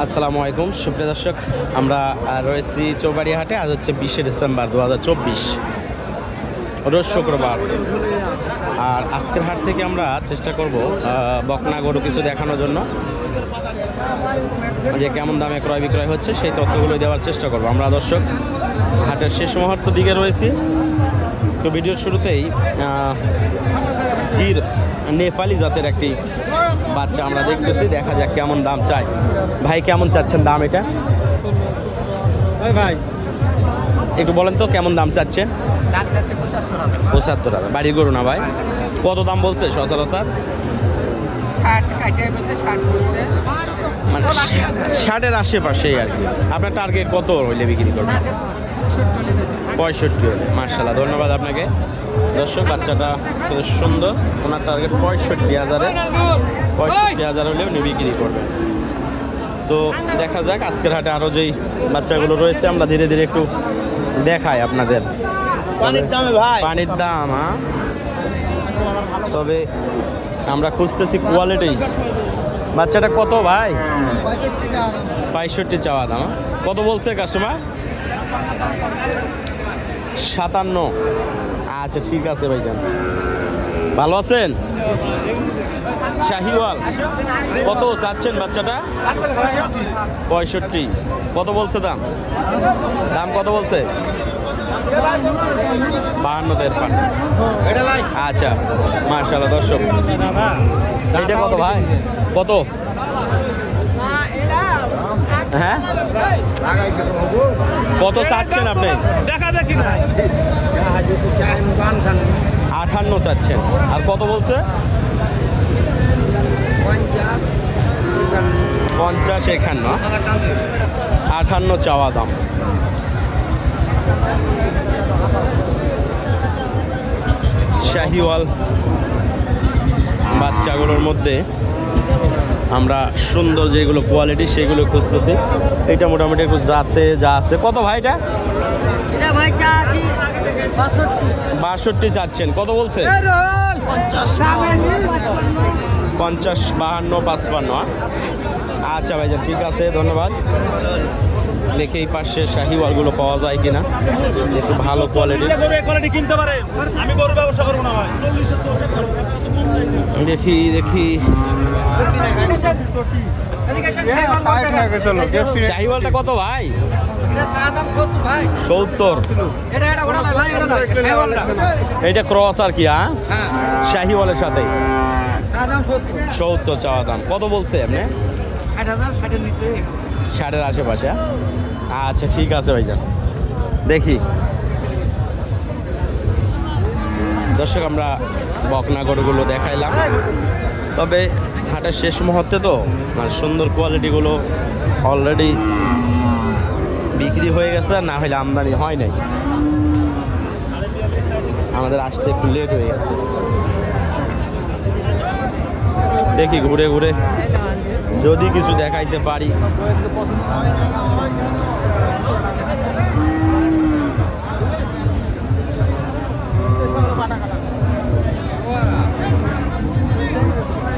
আসসালামু আলাইকুম সুপ্রিয় দর্শক, আমরা রয়েছি চৌবাড়িয়া হাটে। আজ হচ্ছে 20শে ডিসেম্বর 2024, রোজ শুক্রবার। আর আজকের হাট থেকে আমরা চেষ্টা করব বকনা গরু কিছু দেখানোর জন্য, যে কেমন দামে ক্রয় বিক্রয় হচ্ছে সেই তথ্যগুলো দেওয়ার চেষ্টা করব আমরা। দর্শক, হাটের শেষ মুহূর্ত দিকে রয়েছি। তো ভিডিওর শুরুতেই গির নেপালি জাতের একটি বাচ্চা আমরা দেখতেছি, দেখা যাক কেমন দাম চাই। ভাই কেমন চাচ্ছেন দাম এটা? ভাই একটু বলেন তো কেমন দাম চাচ্ছেন? 75,000। বাড়ির গরু না ভাই? কত দাম বলছে সচরাচর? 60-এর আশেপাশেই আর কি। আপনার টার্গেট কত হইলে বিক্রি করবেন? 65 হলে। মার্শাল্লাহ, ধন্যবাদ আপনাকে। দর্শক, বাচ্চাটা খুব সুন্দর। ওনার টার্গেট 65,000 হলেও উনি বিক্রি করবেন। তো দেখা যাক আজকের হাটে আরও যেই বাচ্চাগুলো রয়েছে আমরা ধীরে ধীরে একটু দেখাই আপনাদের। পানির দামে ভাই, পানির দাম। হ্যাঁ, তবে আমরা খুঁজতেছি কোয়ালিটি। বাচ্চাটা কত ভাই? 65 চাওয়া দাম। কত বলছে কাস্টমার? 57। আচ্ছা ঠিক আছে ভাইজান, ভালো আছেন? শাহিওয়াল কত চাচ্ছেন বাচ্চাটা? 65। কত বলছে দাম? দাম কত বলছে? 52। আচ্ছা মাশাআল্লাহ। দর্শক, এইটা কত ভাই? কত? হ্যাঁ, কত চাচ্ছেন আপনি? 58 চাচ্ছেন। আর কত বলছে? 50, 51, 58 চাওয়া দাম। শাহিওয়াল বাচ্চাগুলোর মধ্যে আমরা সুন্দর যেগুলো কোয়ালিটি সেগুলো খুঁজতেছি। এটা মোটামুটি একটু যাতে যা আছে। কত ভাই এটা? 62 চাচ্ছেন। কত বলছে? 50, 52, 55। আচ্ছা ভাইজান, ঠিক আছে, ধন্যবাদ। দেখে এই পাশে শাহিওয়ালগুলো পাওয়া যায় কিনা, একটু ভালো কোয়ালিটি কিনতে পারে। আমি গরু ব্যবসা করবো না ভাই। দেখি শাহিওয়ালটা কত ভাই? 70। এইটা ক্রস আর কি? হ্যাঁ, শাহিওয়ালের সাথে 70 চাওয়া দাম। কত বলছে আপনি? 60-এর আশেপাশে। আচ্ছা ঠিক আছে ভাইজান, দেখি। দর্শক, আমরা বকনা গরুগুলো দেখাইলাম। তবে হাটের শেষ মুহূর্তে তো সুন্দর কোয়ালিটিগুলো অলরেডি বিক্রি হয়ে গেছে, না হলে আমদানি হয় নাই। আমাদের আসতে একটু লেট হয়ে গেছে। দেখি ঘুরে ঘুরে যদি কিছু দেখাইতে পারি।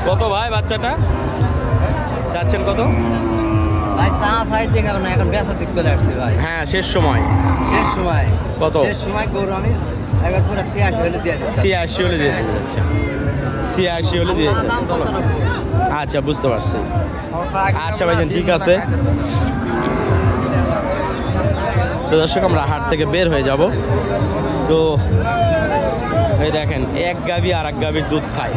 কত ভাই বাচ্চাটা চাচ্ছেন? কত ভাই? এখন বেচা দিক চলে আসছে ভাই। হ্যাঁ, শেষ সময় কত? শেষ সময় গরু আমি একবার পুরো 86 হলে দিয়ে দিচ্ছি। 86 হলে দিয়ে দিচ্ছি। আচ্ছা, 86 হলে দিয়ে দিচ্ছি। আচ্ছা, বুঝতে পারছি। আচ্ছা ভাইজান, ঠিক আছে। তো দর্শক, আমরা হাট থেকে বের হয়ে যাব। তো এই দেখেন, এক গাভী আর এক গাভীর দুধ খায়।